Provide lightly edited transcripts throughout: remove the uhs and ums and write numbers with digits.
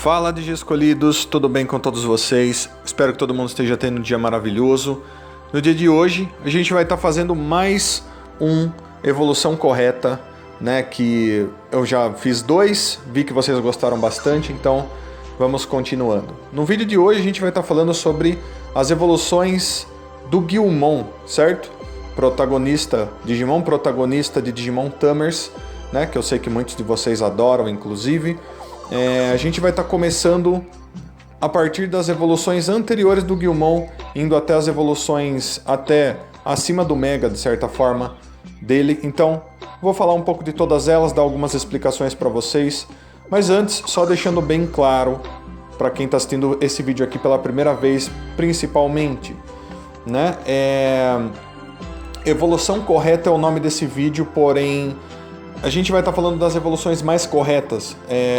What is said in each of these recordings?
Fala Digi Escolhidos, tudo bem com todos vocês? Espero que todo mundo esteja tendo um dia maravilhoso. No dia de hoje, a gente vai estar fazendo mais um Evolução Correta, né? Que eu já fiz 2, vi que vocês gostaram bastante, então vamos continuando. No vídeo de hoje a gente vai estar falando sobre as evoluções do Guilmon, certo? Digimon protagonista de Digimon Tamers, né? Que eu sei que muitos de vocês adoram, inclusive. A gente vai estar começando a partir das evoluções anteriores do Guilmon, indo até as evoluções até acima do Mega, de certa forma, dele. Então, vou falar um pouco de todas elas, dar algumas explicações para vocês. Mas antes, só deixando bem claro, para quem está assistindo esse vídeo aqui pela primeira vez, principalmente, né? Evolução Correta é o nome desse vídeo, porém a gente vai estar falando das evoluções mais corretas.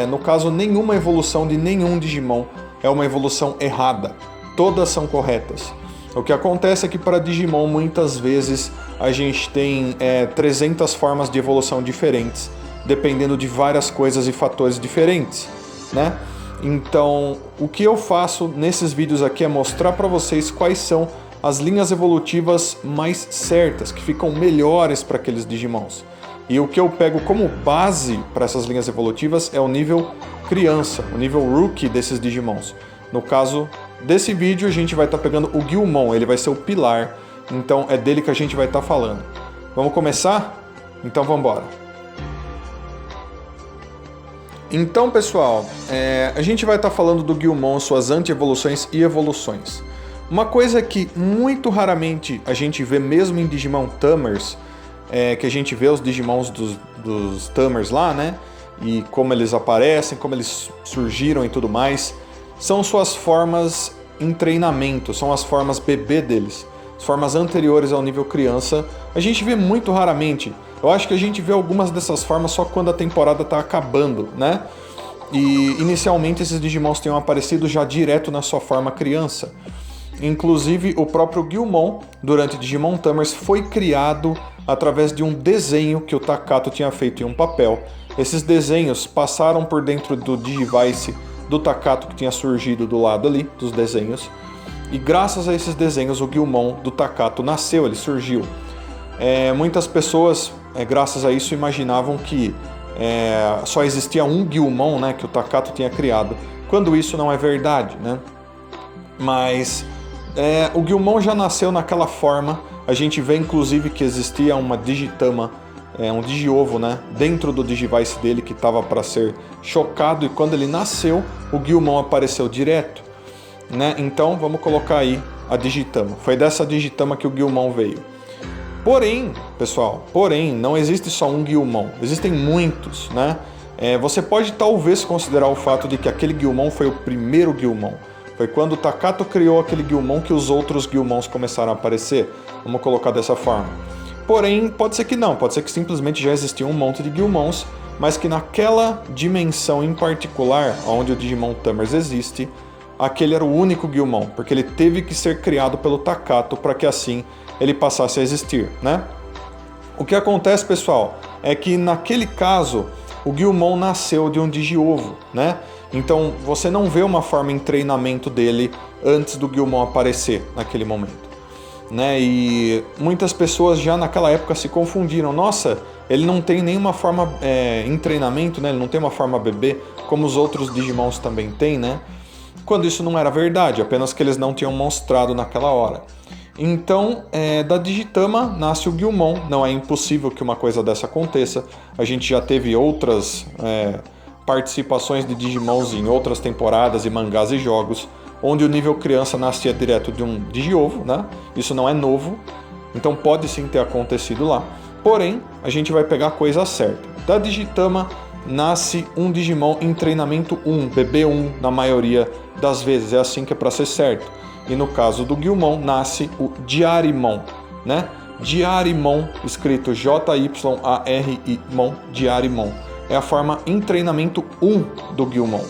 No caso, nenhuma evolução de nenhum Digimon é uma evolução errada. Todas são corretas. O que acontece é que para Digimon, muitas vezes, a gente tem 300 formas de evolução diferentes, dependendo de várias coisas e fatores diferentes, né? Então, o que eu faço nesses vídeos aqui é mostrar para vocês quais são as linhas evolutivas mais certas, que ficam melhores para aqueles Digimons. E o que eu pego como base para essas linhas evolutivas é o nível criança, o nível rookie desses Digimons. No caso desse vídeo, a gente vai estar pegando o Guilmon, ele vai ser o pilar, então é dele que a gente vai estar falando. Vamos começar? Então vamos embora. Então, pessoal, a gente vai estar falando do Guilmon, suas anti-evoluções e evoluções. Uma coisa que muito raramente a gente vê mesmo em Digimon Tamers, que a gente vê os Digimons dos Tamers lá, né? E como eles aparecem, como eles surgiram e tudo mais, são suas formas em treinamento, são as formas bebê deles, as formas anteriores ao nível criança. A gente vê muito raramente. Eu acho que a gente vê algumas dessas formas só quando a temporada está acabando, né? E inicialmente esses Digimons tinham aparecido já direto na sua forma criança. Inclusive, o próprio Guilmon, durante Digimon Tamers, foi criado através de um desenho que o Takato tinha feito em um papel. Esses desenhos passaram por dentro do Digivice do Takato, que tinha surgido do lado ali, dos desenhos. E graças a esses desenhos, o Guilmon do Takato nasceu, ele surgiu. Muitas pessoas, graças a isso, imaginavam que só existia um Guilmon, né, que o Takato tinha criado, quando isso não é verdade, né? Mas o Guilmon já nasceu naquela forma. A gente vê inclusive que existia uma Digitama, um Digiovo, né, dentro do Digivice dele que estava para ser chocado, e quando ele nasceu, o Guilmon apareceu direto, né? Então vamos colocar aí a Digitama. Foi dessa Digitama que o Guilmon veio. Porém, pessoal, não existe só um Guilmon, existem muitos, né? Você pode talvez considerar o fato de que aquele Guilmon foi o primeiro Guilmon. Foi quando o Takato criou aquele Guilmon que os outros Guilmons começaram a aparecer. Vamos colocar dessa forma. Porém, pode ser que não. Pode ser que simplesmente já existia um monte de Guilmons, mas que naquela dimensão em particular, onde o Digimon Tamers existe, aquele era o único Guilmon, porque ele teve que ser criado pelo Takato para que assim ele passasse a existir, né? O que acontece, pessoal, é que naquele caso, o Guilmon nasceu de um Digiovo, né? Então você não vê uma forma em treinamento dele antes do Guilmon aparecer naquele momento, né? E muitas pessoas já naquela época se confundiram. Nossa, ele não tem nenhuma forma em treinamento, né? Ele não tem uma forma bebê como os outros Digimons também têm, né? Quando isso não era verdade, apenas que eles não tinham mostrado naquela hora. Então, da Digitama nasce o Guilmon. Não é impossível que uma coisa dessa aconteça. A gente já teve outras participações de Digimons em outras temporadas e mangás e jogos, onde o nível criança nascia direto de um Digiovo, né? Isso não é novo, então pode sim ter acontecido lá. Porém, a gente vai pegar a coisa certa. Da Digitama nasce um Digimon em treinamento 1, BB1 na maioria das vezes, é assim que é para ser certo. E no caso do Guilmon, nasce o Diarimon, né? Diarimon, escrito J-Y-A-R-I-Mon, Diarimon. É a forma em treinamento 1 do Guilmon.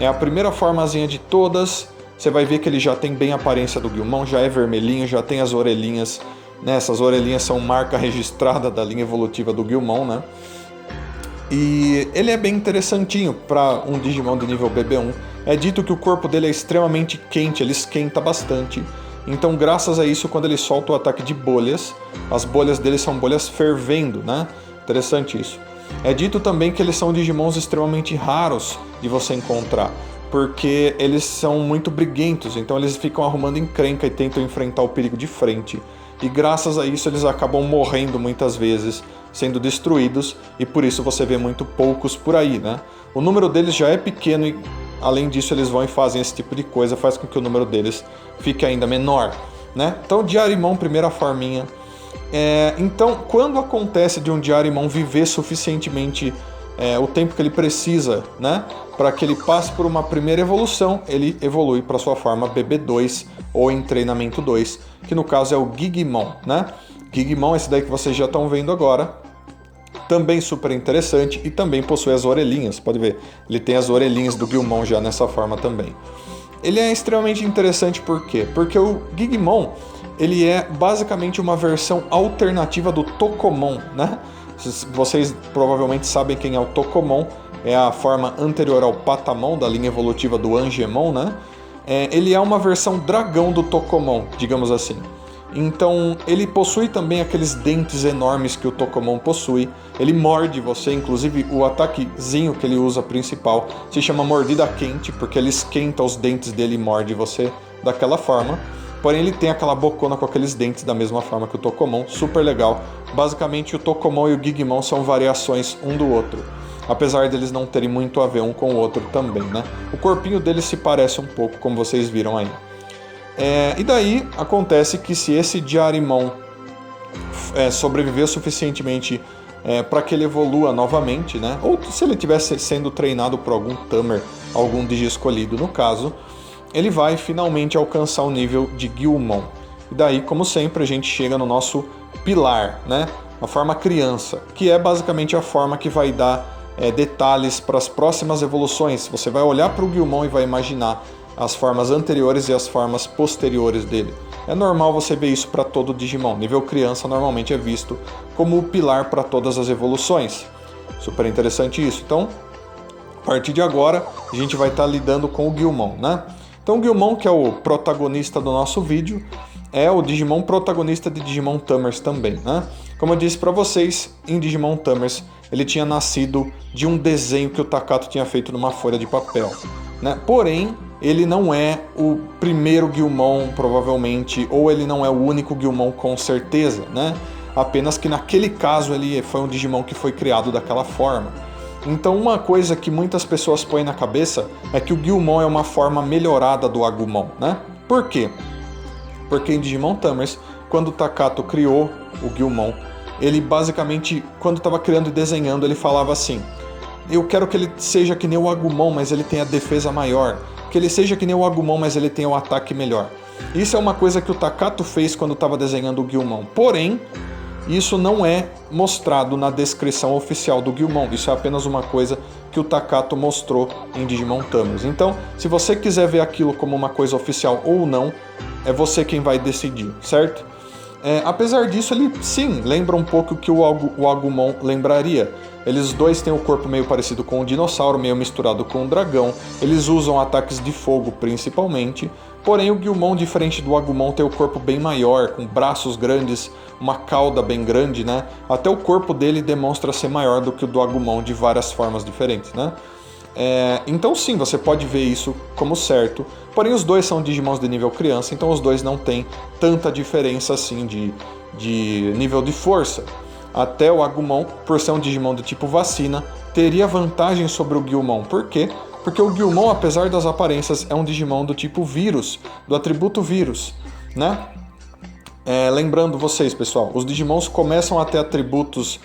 É a primeira formazinha de todas. Você vai ver que ele já tem bem a aparência do Guilmon, já é vermelhinho, já tem as orelhinhas, né? Essas orelhinhas são marca registrada da linha evolutiva do Guilmon, né? E ele é bem interessantinho para um Digimon de nível BB1. É dito que o corpo dele é extremamente quente, ele esquenta bastante. Então, graças a isso, quando ele solta o ataque de bolhas, as bolhas dele são bolhas fervendo, né? Interessante isso. É dito também que eles são Digimons extremamente raros de você encontrar, porque eles são muito briguentos, então eles ficam arrumando encrenca e tentam enfrentar o perigo de frente. E graças a isso eles acabam morrendo muitas vezes, sendo destruídos, e por isso você vê muito poucos por aí, né? O número deles já é pequeno e além disso eles vão e fazem esse tipo de coisa, faz com que o número deles fique ainda menor, né? Então Diarimon, primeira forminha. Então, quando acontece de um Diarimon viver suficientemente o tempo que ele precisa, né, para que ele passe por uma primeira evolução, ele evolui para sua forma BB2 ou em treinamento 2, que no caso é o Gigimon, né? Gigimon, esse daí que vocês já estão vendo agora, também super interessante e também possui as orelhinhas, pode ver, ele tem as orelhinhas do Guilmon já nessa forma também. Ele é extremamente interessante por quê? Porque o Gigimon, ele é basicamente uma versão alternativa do Tokomon, né? Vocês provavelmente sabem quem é o Tokomon, é a forma anterior ao Patamon, da linha evolutiva do Angemon, né? Ele é uma versão dragão do Tokomon, digamos assim. Então, ele possui também aqueles dentes enormes que o Tokomon possui. Ele morde você, inclusive o ataquezinho que ele usa principal se chama mordida quente, porque ele esquenta os dentes dele e morde você daquela forma. Porém, ele tem aquela bocona com aqueles dentes da mesma forma que o Tokomon, super legal. Basicamente, o Tokomon e o Gigimon são variações um do outro, apesar deles não terem muito a ver um com o outro também, né? O corpinho deles se parece um pouco, como vocês viram aí. E daí acontece que se esse Diarimon sobreviver suficientemente para que ele evolua novamente, né? Ou se ele estivesse sendo treinado por algum Tamer, algum Digi escolhido no caso, ele vai finalmente alcançar o nível de Guilmon. E daí, como sempre, a gente chega no nosso pilar, né? A forma criança, que é basicamente a forma que vai dar detalhes para as próximas evoluções. Você vai olhar para o Guilmon e vai imaginar as formas anteriores e as formas posteriores dele. É normal você ver isso para todo Digimon. Nível criança normalmente é visto como o pilar para todas as evoluções. Super interessante isso. Então, a partir de agora, a gente vai estar lidando com o Guilmon, né? Então, o Guilmon, que é o protagonista do nosso vídeo, é o Digimon protagonista de Digimon Tamers também, né? Como eu disse para vocês, em Digimon Tamers, ele tinha nascido de um desenho que o Takato tinha feito numa folha de papel, né? Porém, ele não é o primeiro Guilmon, provavelmente, ou ele não é o único Guilmon com certeza, né? Apenas que naquele caso ele foi um Digimon que foi criado daquela forma. Então uma coisa que muitas pessoas põem na cabeça é que o Guilmon é uma forma melhorada do Agumon, né? Por quê? Porque em Digimon Tamers, quando o Takato criou o Guilmon, ele basicamente, quando estava criando e desenhando, ele falava assim: eu quero que ele seja que nem o Agumon, mas ele tenha defesa maior. Que ele seja que nem o Agumon, mas ele tenha o ataque melhor. Isso é uma coisa que o Takato fez quando estava desenhando o Guilmon. Porém, isso não é mostrado na descrição oficial do Guilmon. Isso é apenas uma coisa que o Takato mostrou em Digimon Tamers. Então, se você quiser ver aquilo como uma coisa oficial ou não, é você quem vai decidir, certo? Apesar disso, ele sim lembra um pouco o que o Agumon lembraria. Eles dois têm o corpo meio parecido com um dinossauro, meio misturado com um dragão. Eles usam ataques de fogo principalmente. Porém, o Guilmon, diferente do Agumon, tem o corpo bem maior, com braços grandes, uma cauda bem grande, né? Até o corpo dele demonstra ser maior do que o do Agumon de várias formas diferentes, né? Então sim, você pode ver isso como certo. Porém, os dois são Digimons de nível criança, então os dois não têm tanta diferença assim de nível de força. Até o Agumon, por ser um Digimon do tipo vacina, teria vantagem sobre o Guilmon. Por quê? Porque o Guilmon, apesar das aparências, é um Digimon do tipo vírus, do atributo vírus, né? Lembrando vocês, pessoal, os Digimons começam a ter atributos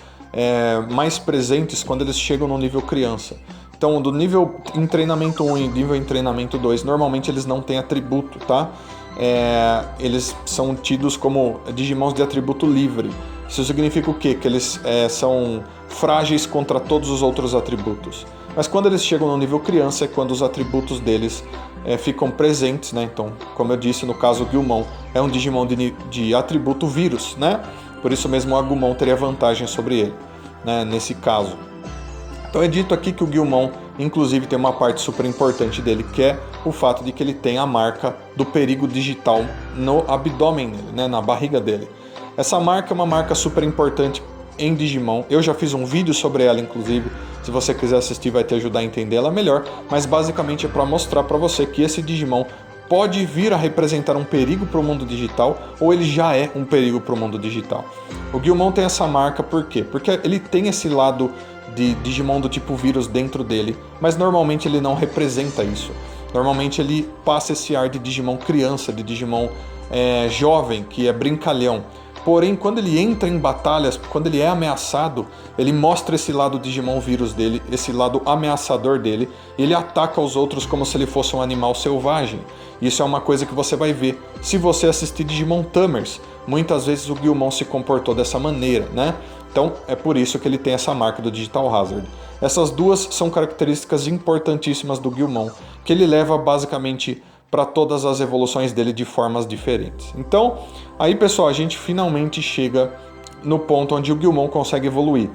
mais presentes quando eles chegam no nível criança. Então, do nível em treinamento 1 e nível em treinamento 2, normalmente eles não têm atributo, tá? Eles são tidos como Digimons de atributo livre. Isso significa o quê? Que eles são frágeis contra todos os outros atributos. Mas quando eles chegam no nível criança é quando os atributos deles ficam presentes, né? Então, como eu disse, no caso o Guilmon é um Digimon de atributo vírus, né? Por isso mesmo o Agumon teria vantagem sobre ele, né? Nesse caso. Então é dito aqui que o Guilmon, inclusive, tem uma parte super importante dele, que é o fato de que ele tem a marca do perigo digital no abdômen dele, né, na barriga dele. Essa marca é uma marca super importante em Digimon. Eu já fiz um vídeo sobre ela, inclusive. Se você quiser assistir, vai te ajudar a entender ela melhor. Mas basicamente é para mostrar para você que esse Digimon pode vir a representar um perigo para o mundo digital, ou ele já é um perigo para o mundo digital. O Guilmon tem essa marca por quê? Porque ele tem esse lado de Digimon do tipo vírus dentro dele, mas normalmente ele não representa isso. Normalmente ele passa esse ar de Digimon criança, de Digimon jovem, que é brincalhão. Porém, quando ele entra em batalhas, quando ele é ameaçado, ele mostra esse lado Digimon vírus dele, esse lado ameaçador dele, e ele ataca os outros como se ele fosse um animal selvagem. Isso é uma coisa que você vai ver se você assistir Digimon Tamers. Muitas vezes o Guilmon se comportou dessa maneira, né? Então é por isso que ele tem essa marca do Digital Hazard. Essas duas são características importantíssimas do Guilmon, que ele leva basicamente para todas as evoluções dele de formas diferentes. Então, aí pessoal, a gente finalmente chega no ponto onde o Guilmon consegue evoluir.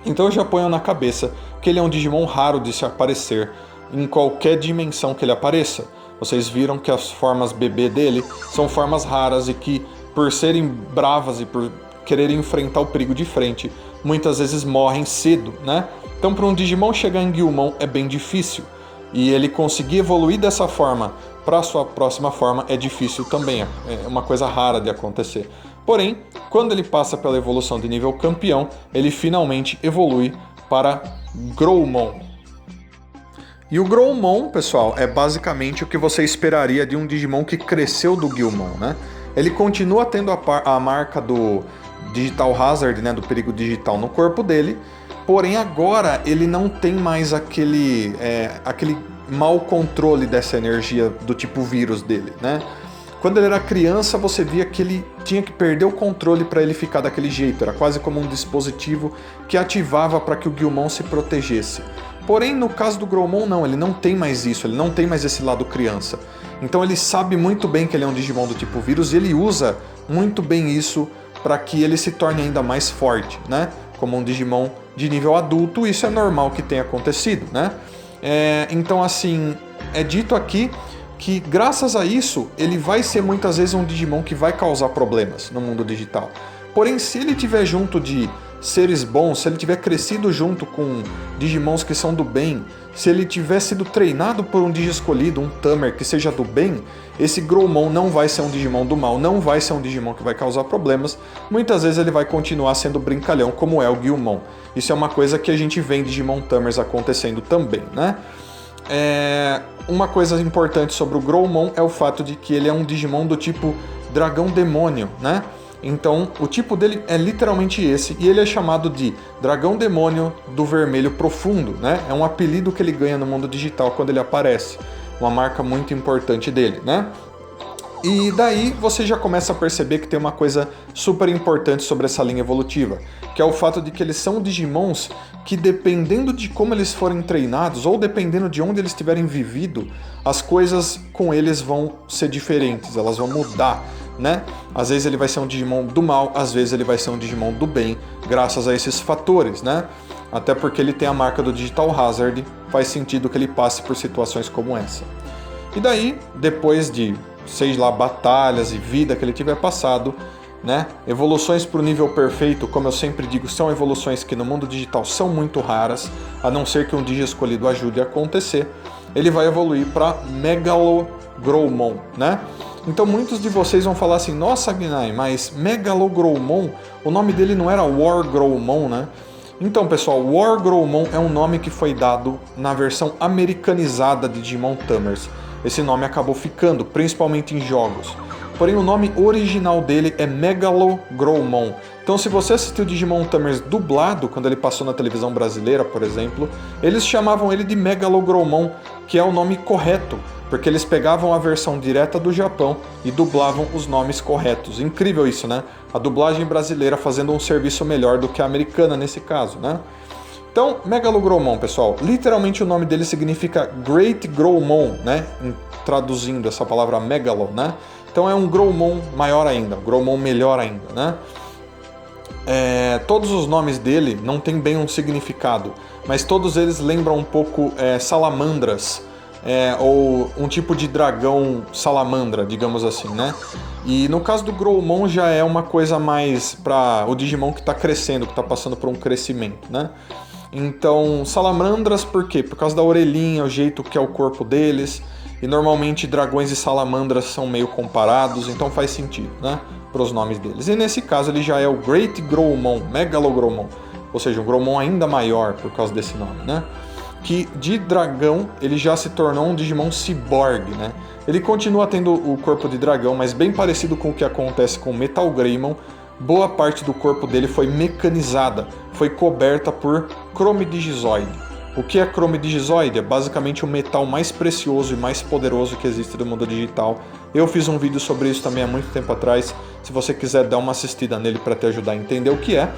Então eu já ponho na cabeça que ele é um Digimon raro de se aparecer em qualquer dimensão que ele apareça. Vocês viram que as formas bebê dele são formas raras e que, por serem bravas e por quererem enfrentar o perigo de frente, muitas vezes morrem cedo, né? Então para um Digimon chegar em Guilmon é bem difícil. E ele conseguir evoluir dessa forma para a sua próxima forma é difícil também, é uma coisa rara de acontecer. Porém, quando ele passa pela evolução de nível campeão, ele finalmente evolui para Growlmon. E o Growlmon, pessoal, é basicamente o que você esperaria de um Digimon que cresceu do Guilmon, né? Ele continua tendo a marca do Digital Hazard, né, do perigo digital no corpo dele, porém agora ele não tem mais aquele mau controle dessa energia do tipo vírus dele, né? Quando ele era criança, você via que ele tinha que perder o controle para ele ficar daquele jeito, era quase como um dispositivo que ativava para que o Guilmon se protegesse. Porém, no caso do Growlmon, não, ele não tem mais isso, ele não tem mais esse lado criança. Então ele sabe muito bem que ele é um Digimon do tipo vírus e ele usa muito bem isso para que ele se torne ainda mais forte, né? Como um Digimon de nível adulto, isso é normal que tenha acontecido, né? Então, assim, é dito aqui que, graças a isso, ele vai ser muitas vezes um Digimon que vai causar problemas no mundo digital. Porém, se ele estiver junto de seres bons, se ele tiver crescido junto com Digimons que são do bem, se ele tiver sido treinado por um Digi escolhido, um Tamer que seja do bem, esse Growlmon não vai ser um Digimon do mal, não vai ser um Digimon que vai causar problemas. Muitas vezes ele vai continuar sendo brincalhão, como é o Guilmon. Isso é uma coisa que a gente vê em Digimon Tamers acontecendo também, né? Uma coisa importante sobre o Growlmon é o fato de que ele é um Digimon do tipo Dragão Demônio, né? Então, o tipo dele é literalmente esse, e ele é chamado de Dragão Demônio do Vermelho Profundo, né? É um apelido que ele ganha no mundo digital quando ele aparece, uma marca muito importante dele, né? E daí você já começa a perceber que tem uma coisa super importante sobre essa linha evolutiva, que é o fato de que eles são Digimons que, dependendo de como eles forem treinados, ou dependendo de onde eles tiverem vivido, as coisas com eles vão ser diferentes, elas vão mudar, né? Às vezes ele vai ser um Digimon do mal, às vezes ele vai ser um Digimon do bem, graças a esses fatores, né? Até porque ele tem a marca do Digital Hazard, faz sentido que ele passe por situações como essa. E daí, depois de, sei lá, batalhas e vida que ele tiver passado, né? Evoluções para o nível perfeito, como eu sempre digo, são evoluções que no mundo digital são muito raras, a não ser que um Digi escolhido ajude a acontecer. Ele vai evoluir para Megalogrowlmon, né? Então muitos de vocês vão falar assim, nossa Gnai, mas Megalogrowlmon, o nome dele não era Wargrowlmon, né? Então pessoal, Wargrowlmon é um nome que foi dado na versão americanizada de Digimon Tamers. Esse nome acabou ficando, principalmente em jogos. Porém o nome original dele é Megalogrowlmon. Então se você assistiu Digimon Tamers dublado, quando ele passou na televisão brasileira, por exemplo, eles chamavam ele de Megalogrowlmon, que é o nome correto, porque eles pegavam a versão direta do Japão e dublavam os nomes corretos. Incrível isso, né? A dublagem brasileira fazendo um serviço melhor do que a americana nesse caso, né? Então, Megalogrowlmon, pessoal, literalmente o nome dele significa Great Growlmon, né? Traduzindo essa palavra Megalo, né? Então é um Growlmon maior ainda, um Growlmon melhor ainda, né? todos os nomes dele não tem bem um significado, mas todos eles lembram um pouco salamandras, ou um tipo de dragão salamandra, digamos assim, né? E no caso do Growlmon já é uma coisa mais para o Digimon que está crescendo, que está passando por um crescimento, né? Então, salamandras por quê? Por causa da orelhinha, o jeito que é o corpo deles. E normalmente dragões e salamandras são meio comparados, então faz sentido, né? Para os nomes deles. E nesse caso ele já é o Great Growlmon, Megalogrowmon. Ou seja, um Growlmon ainda maior por causa desse nome, né? Que de dragão ele já se tornou um Digimon Cyborg, né? Ele continua tendo o corpo de dragão, mas bem parecido com o que acontece com o Metal Greymon. Boa parte do corpo dele foi mecanizada, foi coberta por Chromedigizoide. O que é Chromedigizoide? É basicamente o metal mais precioso e mais poderoso que existe do mundo digital. Eu fiz um vídeo sobre isso também há muito tempo atrás. Se você quiser dar uma assistida nele para te ajudar a entender o que é,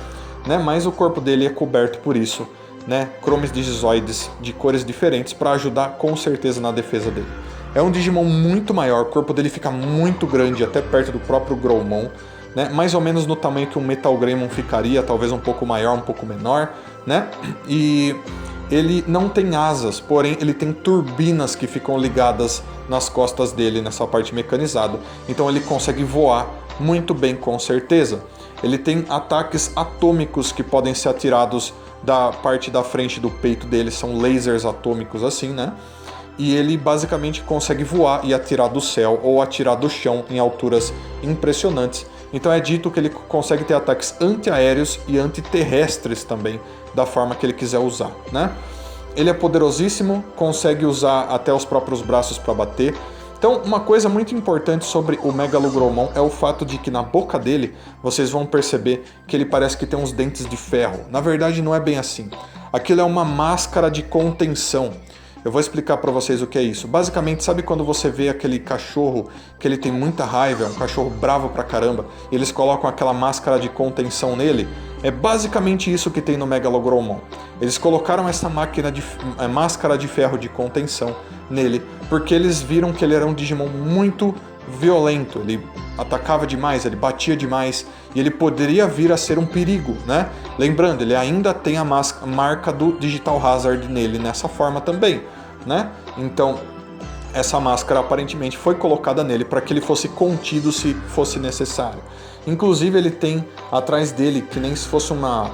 né? Mas o corpo dele é coberto por isso, né? Chromedigizoides de cores diferentes para ajudar com certeza na defesa dele. É um Digimon muito maior, o corpo dele fica muito grande, até perto do próprio Growlmon, né? Mais ou menos no tamanho que um Metal Greymon ficaria, talvez um pouco maior, um pouco menor, né? E ele não tem asas, porém ele tem turbinas que ficam ligadas nas costas dele, nessa parte mecanizada. Então ele consegue voar muito bem, com certeza. Ele tem ataques atômicos que podem ser atirados da parte da frente do peito dele, são lasers atômicos assim, né? E ele basicamente consegue voar e atirar do céu ou atirar do chão em alturas impressionantes. Então é dito que ele consegue ter ataques antiaéreos e antiterrestres também, da forma que ele quiser usar, né? Ele é poderosíssimo, consegue usar até os próprios braços para bater. Então, uma coisa muito importante sobre o Megalogrowmon é o fato de que na boca dele, vocês vão perceber que ele parece que tem uns dentes de ferro. Na verdade, não é bem assim. Aquilo é uma máscara de contenção. Eu vou explicar para vocês o que é isso. Basicamente, sabe quando você vê aquele cachorro que ele tem muita raiva, é um cachorro bravo pra caramba, e eles colocam aquela máscara de contenção nele? É basicamente isso que tem no Megalogrowmon. Eles colocaram essa máscara de ferro de contenção nele, porque eles viram que ele era um Digimon muito violento, ele atacava demais, ele batia demais, e ele poderia vir a ser um perigo, né? Lembrando, ele ainda tem a marca do Digital Hazard nele nessa forma também, né? Então, essa máscara aparentemente foi colocada nele para que ele fosse contido se fosse necessário. Inclusive ele tem atrás dele, que nem se fosse uma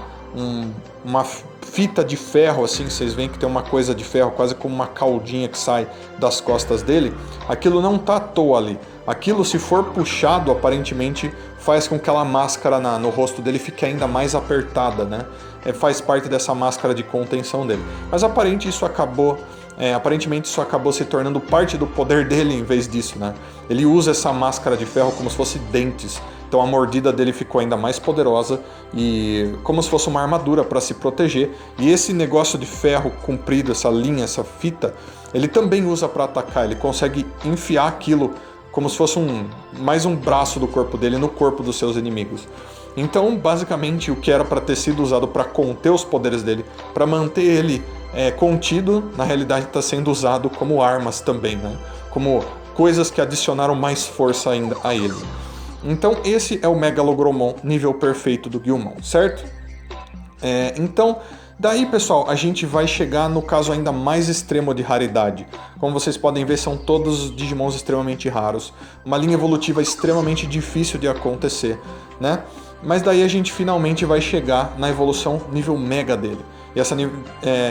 fita de ferro, assim, vocês veem que tem uma coisa de ferro, quase como uma caldinha que sai das costas dele. Aquilo não tá à toa ali. Aquilo, se for puxado, aparentemente faz com que aquela máscara no rosto dele fique ainda mais apertada, né? Faz parte dessa máscara de contenção dele. Mas aparentemente isso acabou se tornando parte do poder dele em vez disso, né? Ele usa essa máscara de ferro como se fosse dentes. Então a mordida dele ficou ainda mais poderosa e como se fosse uma armadura para se proteger. E esse negócio de ferro comprido, essa linha, essa fita, ele também usa para atacar. Ele consegue enfiar aquilo como se fosse mais um braço do corpo dele no corpo dos seus inimigos. Então, basicamente, o que era para ter sido usado para conter os poderes dele, para manter ele contido, na realidade está sendo usado como armas também, né? Como coisas que adicionaram mais força ainda a ele. Então esse é o Megalogrowmon nível perfeito do Guilmon, certo? Então, daí pessoal, a gente vai chegar no caso ainda mais extremo de raridade. Como vocês podem ver, são todos Digimons extremamente raros. Uma linha evolutiva extremamente difícil de acontecer, né? Mas daí a gente finalmente vai chegar na evolução nível Mega dele. E essa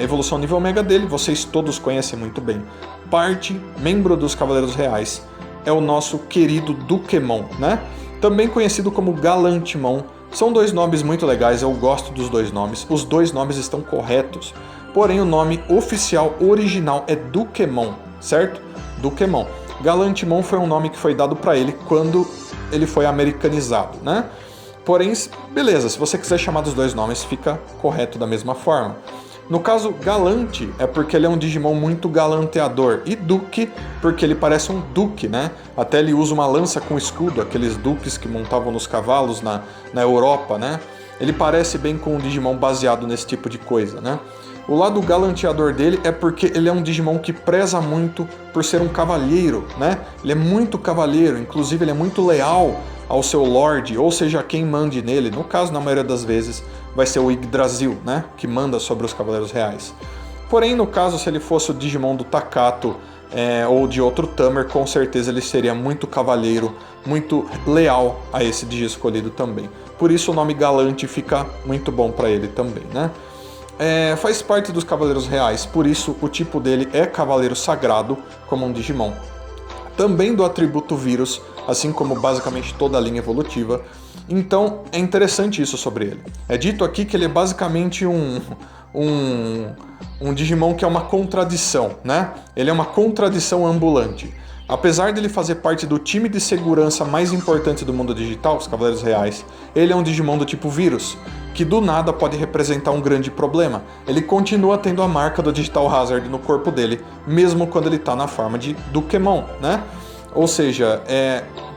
evolução nível Mega dele, vocês todos conhecem muito bem. Parte, membro dos Cavaleiros Reais, é o nosso querido Dukemon, né? Também conhecido como Galantimon. São dois nomes muito legais, eu gosto dos dois nomes. Os dois nomes estão corretos. Porém, o nome oficial original é Dukemon, certo? Dukemon. Galantimon foi um nome que foi dado para ele quando ele foi americanizado, né? Porém, beleza, se você quiser chamar dos dois nomes, fica correto da mesma forma. No caso, Galante é porque ele é um Digimon muito galanteador. E Duque, porque ele parece um duque, né? Até ele usa uma lança com escudo, aqueles duques que montavam nos cavalos na Europa, né? Ele parece bem com um Digimon baseado nesse tipo de coisa, né? O lado galanteador dele é porque ele é um Digimon que preza muito por ser um cavalheiro, né? Ele é muito cavalheiro, inclusive ele é muito leal ao seu Lorde, ou seja, quem mande nele. No caso, na maioria das vezes, vai ser o Yggdrasil, né? Que manda sobre os Cavaleiros Reais. Porém, no caso, se ele fosse o Digimon do Takato ou de outro Tamer, com certeza ele seria muito cavaleiro, muito leal a esse Digi escolhido também. Por isso o nome Galante fica muito bom para ele também, né? Faz parte dos Cavaleiros Reais, por isso o tipo dele é Cavaleiro Sagrado, como um Digimon. Também do atributo Vírus, assim como basicamente toda a linha evolutiva. Então é interessante isso sobre ele. É dito aqui que ele é basicamente um Digimon que é uma contradição, né? Ele é uma contradição ambulante. Apesar dele fazer parte do time de segurança mais importante do mundo digital, os Cavaleiros Reais, ele é um Digimon do tipo Vírus, que do nada pode representar um grande problema. Ele continua tendo a marca do Digital Hazard no corpo dele, mesmo quando ele está na forma de Dukemon, né? Ou seja,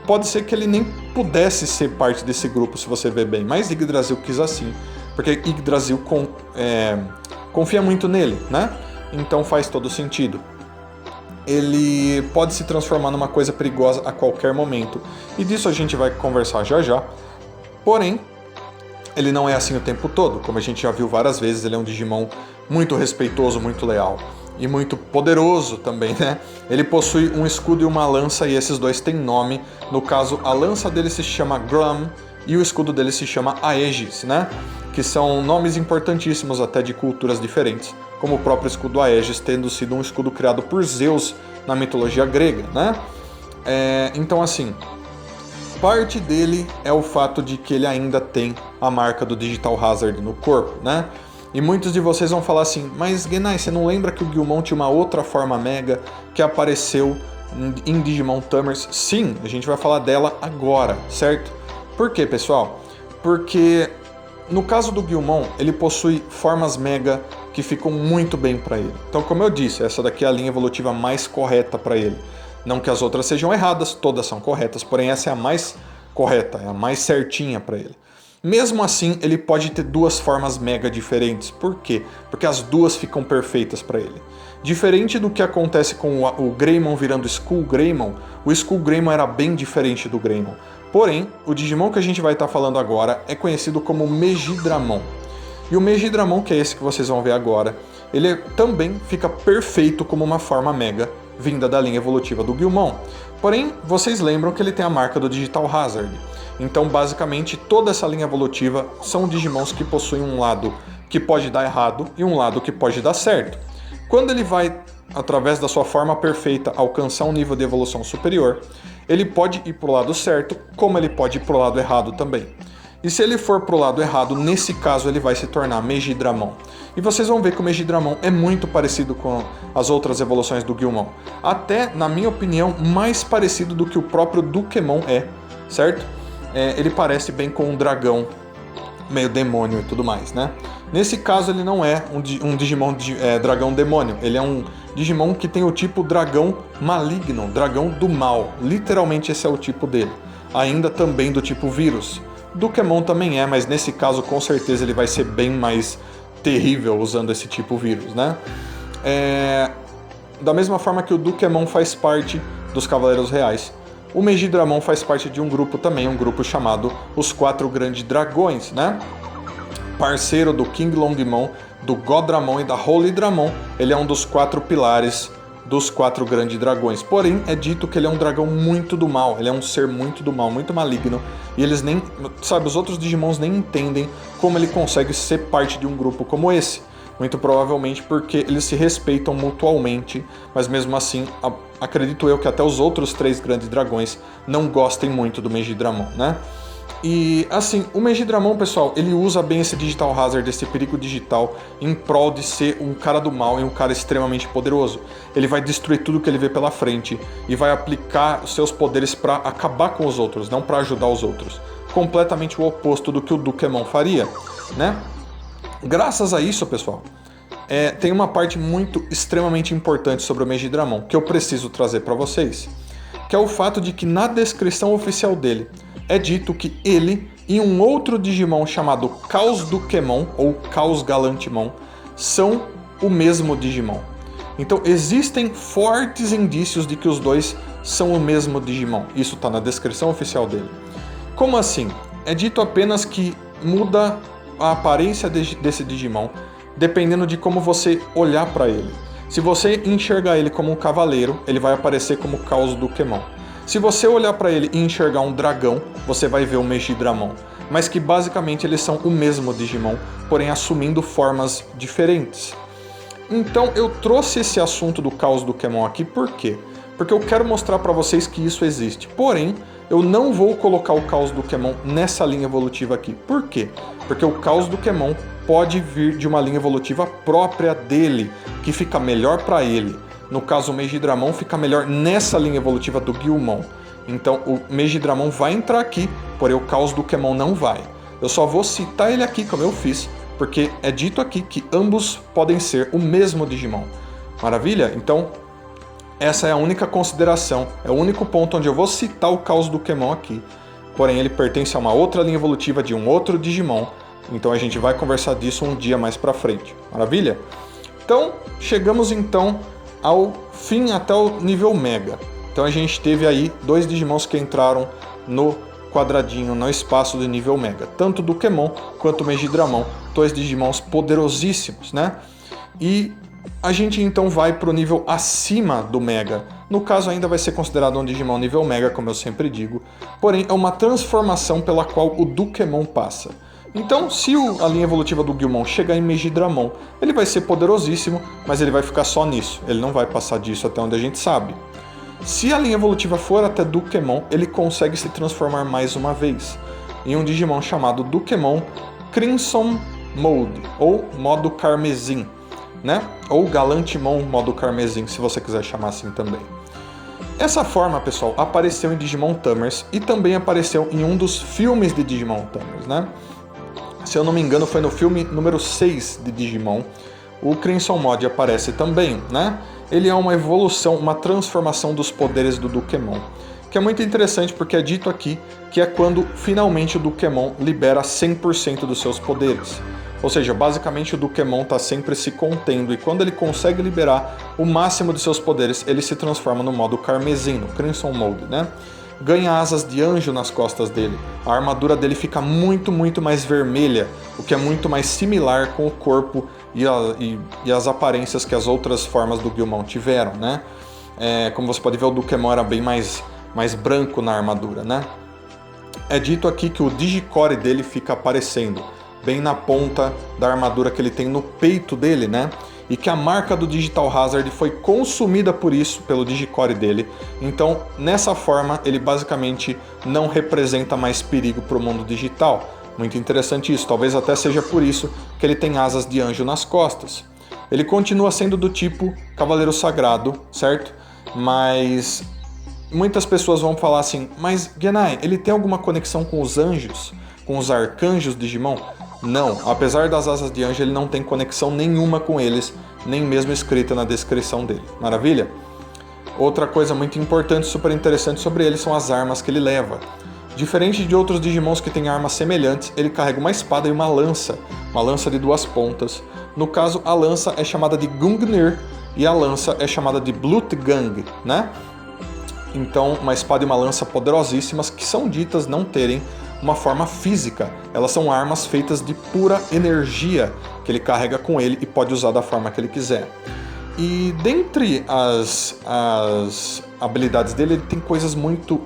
pode ser que ele nem pudesse ser parte desse grupo, se você ver bem, mas Yggdrasil quis assim, porque Yggdrasil confia muito nele, né? Então faz todo sentido. Ele pode se transformar numa coisa perigosa a qualquer momento, e disso a gente vai conversar já já. Porém, ele não é assim o tempo todo, como a gente já viu várias vezes. Ele é um Digimon muito respeitoso, muito leal e muito poderoso também, né? Ele possui um escudo e uma lança, e esses dois têm nome. No caso, a lança dele se chama Grum e o escudo dele se chama Aegis, né? Que são nomes importantíssimos até de culturas diferentes, como o próprio escudo Aegis, tendo sido um escudo criado por Zeus na mitologia grega, né? Então, assim, parte dele é o fato de que ele ainda tem a marca do Digital Hazard no corpo, né? E muitos de vocês vão falar assim, mas Genai, você não lembra que o Guilmon tinha uma outra forma Mega que apareceu em Digimon Tamers? Sim, a gente vai falar dela agora, certo? Por quê, pessoal? Porque no caso do Guilmon, ele possui formas Mega que ficam muito bem para ele. Então, como eu disse, essa daqui é a linha evolutiva mais correta para ele. Não que as outras sejam erradas, todas são corretas, porém essa é a mais correta, é a mais certinha para ele. Mesmo assim, ele pode ter duas formas Mega diferentes. Por quê? Porque as duas ficam perfeitas para ele. Diferente do que acontece com o Greymon virando Skull Greymon, o Skull Greymon era bem diferente do Greymon. Porém, o Digimon que a gente vai estar falando agora é conhecido como Megidramon. E o Megidramon, que é esse que vocês vão ver agora, ele também fica perfeito como uma forma Mega, vinda da linha evolutiva do Guilmon. Porém, vocês lembram que ele tem a marca do Digital Hazard. Então, basicamente, toda essa linha evolutiva são Digimons que possuem um lado que pode dar errado e um lado que pode dar certo. Quando ele vai, através da sua forma perfeita, alcançar um nível de evolução superior, ele pode ir para o lado certo, como ele pode ir para o lado errado também. E se ele for para o lado errado, nesse caso ele vai se tornar Megidramon. E vocês vão ver que o Megidramon é muito parecido com as outras evoluções do Guilmon. Até, na minha opinião, mais parecido do que o próprio Dukemon certo? Ele parece bem com um dragão, meio demônio e tudo mais, né? Nesse caso ele não é um Digimon dragão demônio, ele é um Digimon que tem o tipo dragão maligno, dragão do mal. Literalmente esse é o tipo dele. Ainda também do tipo vírus. Dukemon também mas nesse caso com certeza ele vai ser bem mais terrível usando esse tipo vírus, né? Da mesma forma que o Dukemon faz parte dos Cavaleiros Reais, o Megidramon faz parte de um grupo também, um grupo chamado os Quatro Grandes Dragões, né? Parceiro do King Longmon, do Godramon e da Holy Dramon, ele é um dos 4 pilares dos 4 Grandes Dragões. Porém, é dito que ele é um dragão muito do mal, ele é um ser muito do mal, muito maligno, e eles nem, os outros Digimons nem entendem como ele consegue ser parte de um grupo como esse. Muito provavelmente porque eles se respeitam mutualmente, mas mesmo assim, acredito eu que até os outros 3 grandes dragões não gostem muito do Megidramon, né? E assim, o Megidramon, pessoal, ele usa bem esse Digital Hazard, esse perigo digital, em prol de ser um cara do mal e um cara extremamente poderoso. Ele vai destruir tudo que ele vê pela frente e vai aplicar seus poderes para acabar com os outros, não para ajudar os outros. Completamente o oposto do que o Dukemon faria, né? Graças a isso, pessoal, tem uma parte extremamente importante sobre o Megidramon que eu preciso trazer para vocês, que é o fato de que na descrição oficial dele é dito que ele e um outro Digimon chamado Chaos Dukemon ou Chaos Galantimon são o mesmo Digimon. Então existem fortes indícios de que os dois são o mesmo Digimon. Isso está na descrição oficial dele. Como assim? É dito apenas que muda a aparência desse Digimon dependendo de como você olhar para ele. Se você enxergar ele como um cavaleiro, ele vai aparecer como Caos Dukemon. Se você olhar para ele e enxergar um dragão, você vai ver o Megidramon. Mas que basicamente eles são o mesmo Digimon, porém assumindo formas diferentes. Então eu trouxe esse assunto do Caos Dukemon aqui por quê? Porque eu quero mostrar para vocês que isso existe. Porém, eu não vou colocar o Caos Dukemon nessa linha evolutiva aqui. Por quê? Porque o Caos Dukemon pode vir de uma linha evolutiva própria dele, que fica melhor para ele. No caso, o Megidramon fica melhor nessa linha evolutiva do Guilmon. Então, o Megidramon vai entrar aqui, porém o Caos Dukemon não vai. Eu só vou citar ele aqui, como eu fiz, porque é dito aqui que ambos podem ser o mesmo Digimon. Maravilha? Então, essa é a única consideração, é o único ponto onde eu vou citar o Caos Dukemon aqui. Porém, ele pertence a uma outra linha evolutiva de um outro Digimon. Então, a gente vai conversar disso um dia mais pra frente. Maravilha? Então, chegamos então ao fim até o nível Mega. Então a gente teve aí 2 Digimons que entraram no quadradinho, no espaço do nível Mega. Tanto o Dukemon quanto o Megidramon, 2 Digimons poderosíssimos, né? E a gente então vai para o nível acima do Mega. No caso ainda vai ser considerado um Digimon nível Mega, como eu sempre digo. Porém é uma transformação pela qual o Dukemon passa. Então, se a linha evolutiva do Guilmon chegar em Megidramon, ele vai ser poderosíssimo, mas ele vai ficar só nisso. Ele não vai passar disso até onde a gente sabe. Se a linha evolutiva for até Dukemon, ele consegue se transformar mais uma vez em um Digimon chamado Dukemon Crimson Mode, ou modo carmesim, né? Ou Galantimon modo carmesim, se você quiser chamar assim também. Essa forma, pessoal, apareceu em Digimon Tamers e também apareceu em um dos filmes de Digimon Tamers, né? Se eu não me engano, foi no filme número 6 de Digimon. O Crimson Mode aparece também, né? Ele é uma evolução, uma transformação dos poderes do Dukemon. Que é muito interessante porque é dito aqui que é quando finalmente o Dukemon libera 100% dos seus poderes. Ou seja, basicamente o Dukemon está sempre se contendo e quando ele consegue liberar o máximo de seus poderes, ele se transforma no modo carmesim, no Crimson Mode, né? Ganha asas de anjo nas costas dele. A armadura dele fica muito mais vermelha, o que é muito mais similar com o corpo e as aparências que as outras formas do Guilmon tiveram, né? Como você pode ver, o Dukemon era bem mais branco na armadura, né? É dito aqui que o Digicore dele fica aparecendo bem na ponta da armadura que ele tem no peito dele, né? E que a marca do Digital Hazard foi consumida por isso, pelo Digicore dele. Então, nessa forma, ele basicamente não representa mais perigo para o mundo digital. Muito interessante isso, talvez até seja por isso que ele tem asas de anjo nas costas. Ele continua sendo do tipo Cavaleiro Sagrado, certo? Mas muitas pessoas vão falar assim, mas Genai, ele tem alguma conexão com os anjos? Com os arcanjos Digimon? Não, apesar das asas de anjo, ele não tem conexão nenhuma com eles, nem mesmo escrita na descrição dele. Maravilha? Outra coisa muito importante, super interessante sobre ele são as armas que ele leva. Diferente de outros Digimons que têm armas semelhantes, ele carrega uma espada e uma lança de 2 pontas. No caso, a lança é chamada de Gungnir e a lança é chamada de Blutgang, né? Então, uma espada e uma lança poderosíssimas que são ditas não terem uma forma física. Elas são armas feitas de pura energia que ele carrega com ele e pode usar da forma que ele quiser. E dentre as habilidades dele, ele tem coisas muito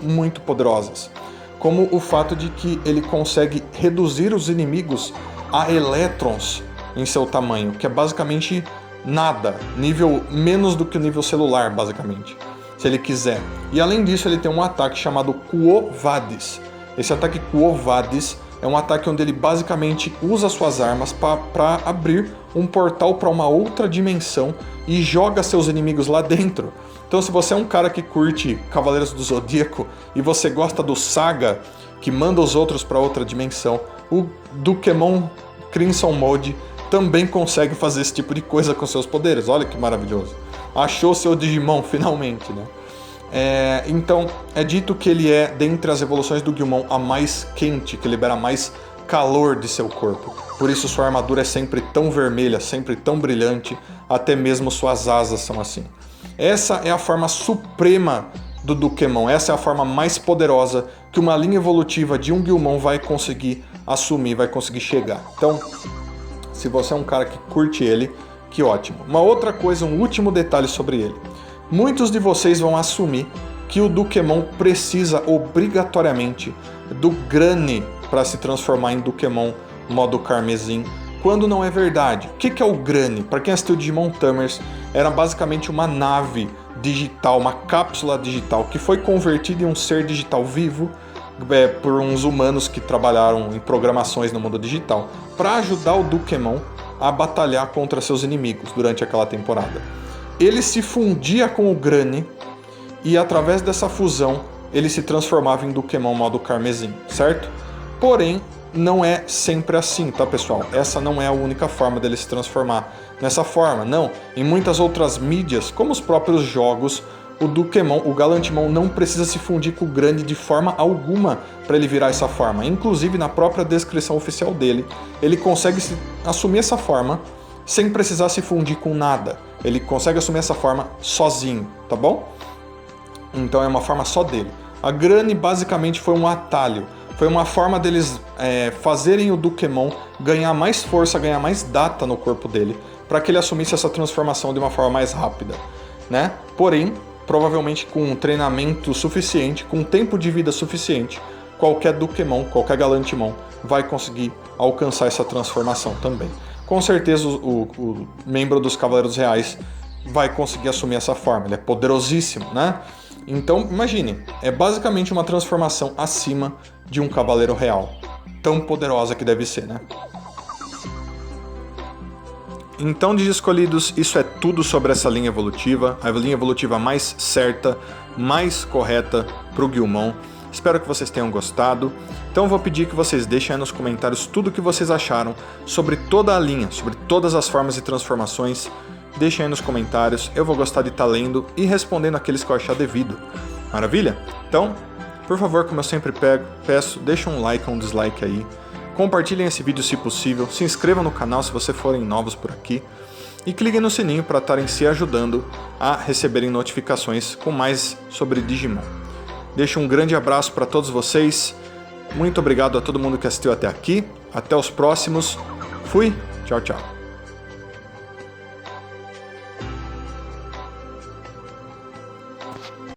poderosas. Como o fato de que ele consegue reduzir os inimigos a elétrons em seu tamanho, que é basicamente nada, nível menos do que o nível celular, basicamente, se ele quiser. E além disso, ele tem um ataque chamado Quo Vadis. Esse ataque Quo Vadis é um ataque onde ele basicamente usa suas armas para abrir um portal para uma outra dimensão e joga seus inimigos lá dentro. Então, se você é um cara que curte Cavaleiros do Zodíaco e você gosta do Saga, que manda os outros para outra dimensão, o Dukemon Crimson Mode também consegue fazer esse tipo de coisa com seus poderes. Olha que maravilhoso. Achou seu Digimon finalmente, né? Então, é dito que ele é, dentre as evoluções do Guilmon, a mais quente, que libera mais calor de seu corpo. Por isso sua armadura é sempre tão vermelha, sempre tão brilhante, até mesmo suas asas são assim. Essa é a forma suprema do Dukemon. Essa é a forma mais poderosa que uma linha evolutiva de um Guilmon vai conseguir assumir, vai conseguir chegar. Então, se você é um cara que curte ele, que ótimo. Uma outra coisa, um último detalhe sobre ele. Muitos de vocês vão assumir que o Dukemon precisa obrigatoriamente do Grane para se transformar em Dukemon modo Carmesim, quando não é verdade. O que é o Grane? Para quem assistiu Digimon Tamers, era basicamente uma nave digital, uma cápsula digital que foi convertida em um ser digital vivo por uns humanos que trabalharam em programações no mundo digital para ajudar o Dukemon a batalhar contra seus inimigos durante aquela temporada. Ele se fundia com o Grane e através dessa fusão ele se transformava em Dukemon modo Carmesim, certo? Porém, não é sempre assim, tá, pessoal? Essa não é a única forma dele se transformar nessa forma, não. Em muitas outras mídias, como os próprios jogos, o Dukemon, o Galantimon, não precisa se fundir com o Grande de forma alguma para ele virar essa forma. Inclusive, na própria descrição oficial dele, ele consegue assumir essa forma sem precisar se fundir com nada. Ele consegue assumir essa forma sozinho, tá bom? Então é uma forma só dele. A Grane basicamente foi um atalho. Foi uma forma deles fazerem o Dukemon ganhar mais força, ganhar mais data no corpo dele, para que ele assumisse essa transformação de uma forma mais rápida, né? Porém, provavelmente com um treinamento suficiente, com um tempo de vida suficiente, qualquer Dukemon, qualquer Galantimon vai conseguir alcançar essa transformação também. Com certeza o membro dos Cavaleiros Reais vai conseguir assumir essa forma, ele é poderosíssimo, né? Então, imagine, é basicamente uma transformação acima de um Cavaleiro Real. Tão poderosa que deve ser, né? Então, Digiescolhidos, isso é tudo sobre essa linha evolutiva. A linha evolutiva mais certa, mais correta para o Guilmon. Espero que vocês tenham gostado. Então, vou pedir que vocês deixem aí nos comentários tudo o que vocês acharam sobre toda a linha, sobre todas as formas e transformações. Deixem aí nos comentários, eu vou gostar de estar lendo e respondendo aqueles que eu achar devido. Maravilha? Então, por favor, como eu sempre peço, deixa um like ou um dislike aí. Compartilhem esse vídeo se possível, se inscrevam no canal se vocês forem novos por aqui. E cliquem no sininho para estarem se ajudando a receberem notificações com mais sobre Digimon. Deixo um grande abraço para todos vocês. Muito obrigado a todo mundo que assistiu até aqui. Até os próximos. Fui. Tchau, tchau.